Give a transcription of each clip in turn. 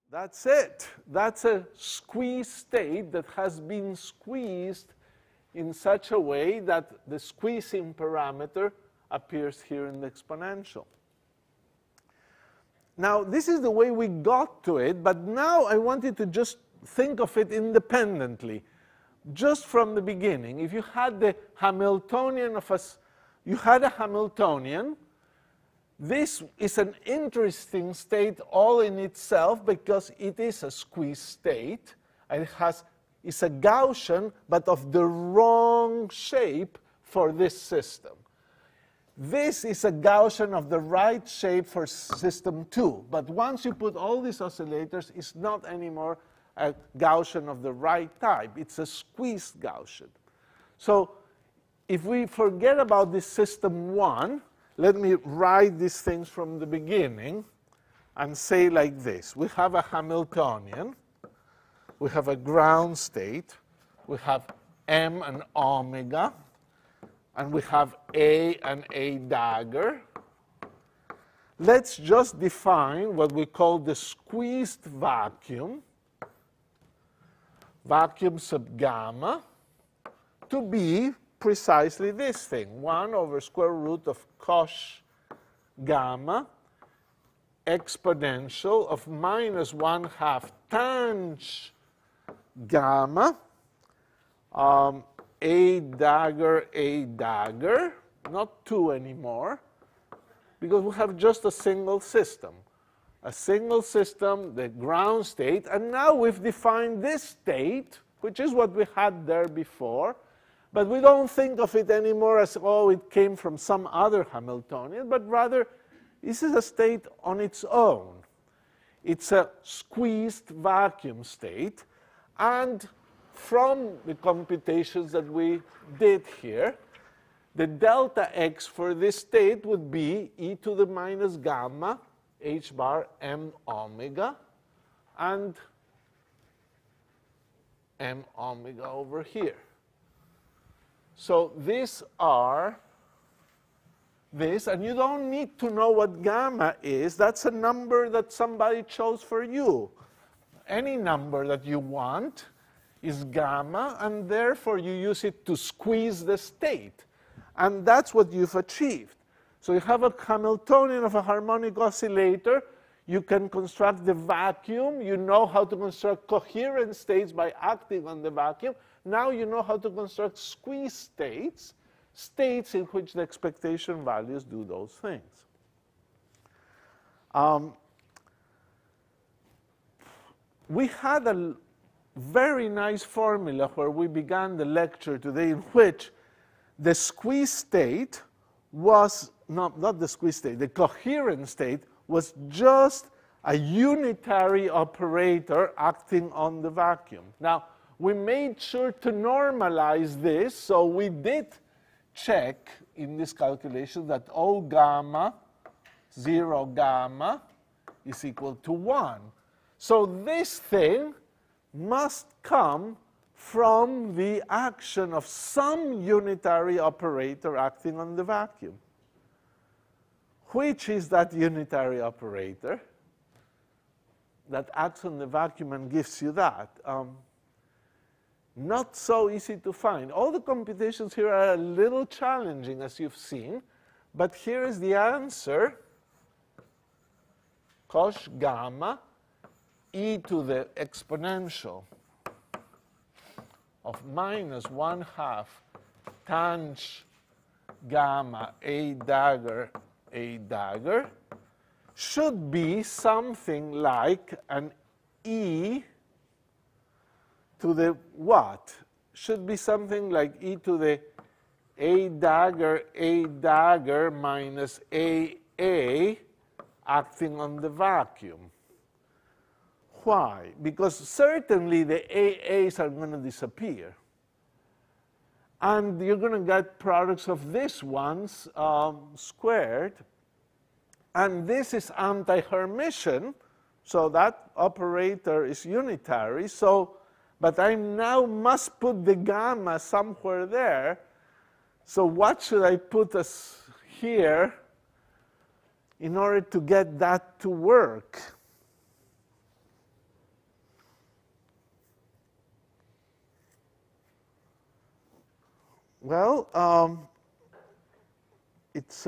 That's it. That's a squeezed state that has been squeezed in such a way that the squeezing parameter appears here in the exponential. Now, this is the way we got to it, but now I want you to just think of it independently, just from the beginning. If you had the Hamiltonian of you had a Hamiltonian, this is an interesting state all in itself because it is a squeezed state. And it's a Gaussian, but of the wrong shape for this system. This is a Gaussian of the right shape for system 2. But once you put all these oscillators, it's not anymore a Gaussian of the right type. It's a squeezed Gaussian. So if we forget about this system 1, let me write these things from the beginning and say like this. We have a Hamiltonian. We have a ground state. We have m and omega. And we have A and A dagger. Let's just define what we call the squeezed vacuum, vacuum sub gamma, to be precisely this thing, 1 over square root of cosh gamma exponential of minus 1/2 tanh gamma A dagger, not 2 anymore, because we have just a single system. A single system, the ground state, and now we've defined this state, which is what we had there before, but we don't think of it anymore as, oh, it came from some other Hamiltonian, but rather, this is a state on its own. It's a squeezed vacuum state, and from the computations that we did here, the delta x for this state would be e to the minus gamma h bar m omega and m omega over here. So these are this, and you don't need to know what gamma is. That's a number that somebody chose for you. Any number that you want is gamma, and therefore you use it to squeeze the state. And that's what you've achieved. So you have a Hamiltonian of a harmonic oscillator. You can construct the vacuum. You know how to construct coherent states by acting on the vacuum. Now you know how to construct squeeze states, states in which the expectation values do those things. We had a very nice formula where we began the lecture today in which the squeeze state was, not the squeeze state, the coherent state was just a unitary operator acting on the vacuum. Now, we made sure to normalize this, so we did check in this calculation that O gamma, 0 gamma, is equal to 1. So this thing must come from the action of some unitary operator acting on the vacuum. Which is that unitary operator that acts on the vacuum and gives you that? Not so easy to find. All the computations here are a little challenging, as you've seen, but here is the answer. Cosh gamma e to the exponential of minus 1/2 tanh gamma A dagger should be something like an e to the what? Should be something like e to the A dagger minus AA acting on the vacuum. Why? Because certainly the AAs are going to disappear. And you're going to get products of these ones squared. And this is anti-Hermitian, so that operator is unitary. So, but I now must put the gamma somewhere there. So what should I put as here in order to get that to work? Well, it's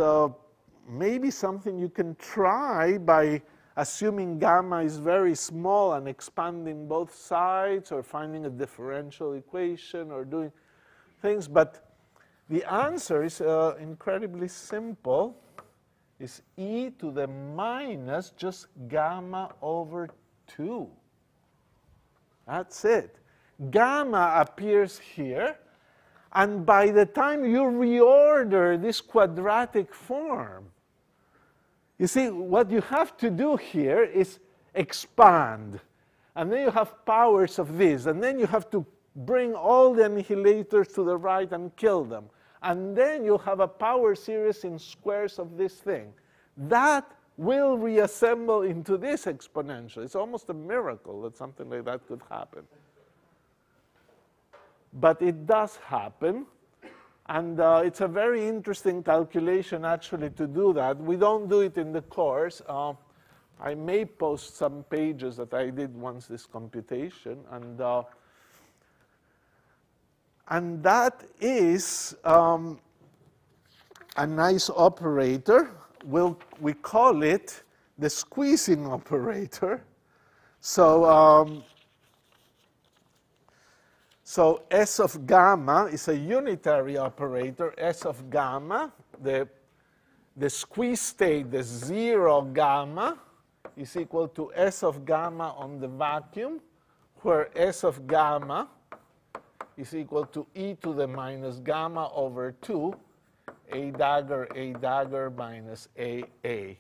maybe something you can try by assuming gamma is very small and expanding both sides, or finding a differential equation, or doing things. But the answer is incredibly simple. Is e to the minus just gamma over 2. That's it. Gamma appears here. And by the time you reorder this quadratic form, you see, what you have to do here is expand. And then you have powers of this. And then you have to bring all the annihilators to the right and kill them. And then you have a power series in squares of this thing. That will reassemble into this exponential. It's almost a miracle that something like that could happen. But it does happen. And it's a very interesting calculation, actually, to do that. We don't do it in the course. I may post some pages that I did once this computation. And that is a nice operator. We call it the squeezing operator. So S of gamma is a unitary operator. S of gamma, the squeeze state, the 0 gamma, is equal to S of gamma on the vacuum, where S of gamma is equal to e to the minus gamma over 2, a dagger minus a.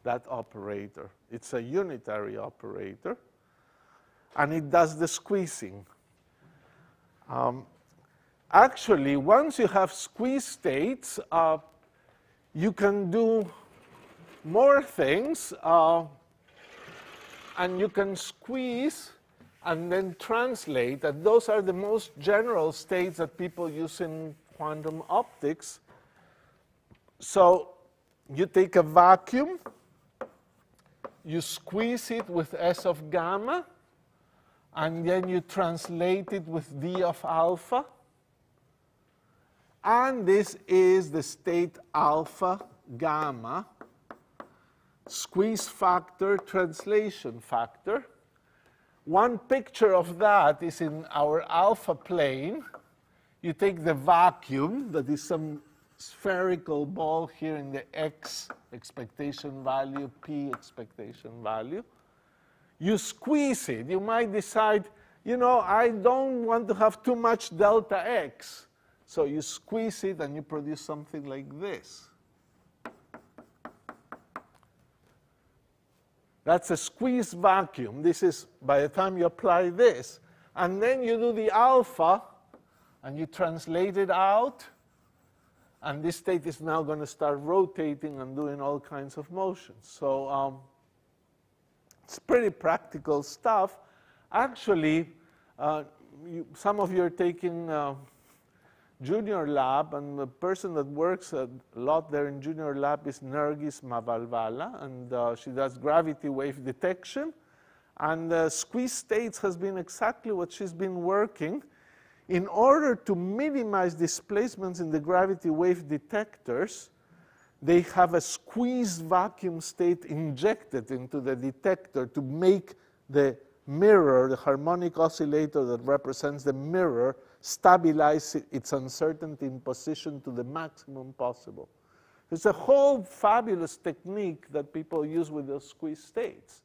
That operator. It's a unitary operator. And it does the squeezing. Actually, once you have squeeze states, you can do more things. And you can squeeze and then translate. And those are the most general states that people use in quantum optics. So you take a vacuum, you squeeze it with S of gamma, and then you translate it with D of alpha. And this is the state alpha gamma, squeeze factor, translation factor. One picture of that is in our alpha plane. You take the vacuum, that is some spherical ball here in the x expectation value, p expectation value. You squeeze it. You might decide, you know, I don't want to have too much delta x. So you squeeze it and you produce something like this. That's a squeezed vacuum. This is by the time you apply this. And then you do the alpha, and you translate it out. And this state is now going to start rotating and doing all kinds of motions. So it's pretty practical stuff. Actually, some of you are taking junior lab, and the person that works a lot there in junior lab is Nergis Mavalvala, and she does gravity wave detection. And squeeze states has been exactly what she's been working. In order to minimize displacements in the gravity wave detectors, they have a squeezed vacuum state injected into the detector to make the mirror, the harmonic oscillator that represents the mirror, stabilize its uncertainty in position to the maximum possible. It's a whole fabulous technique that people use with those squeeze states.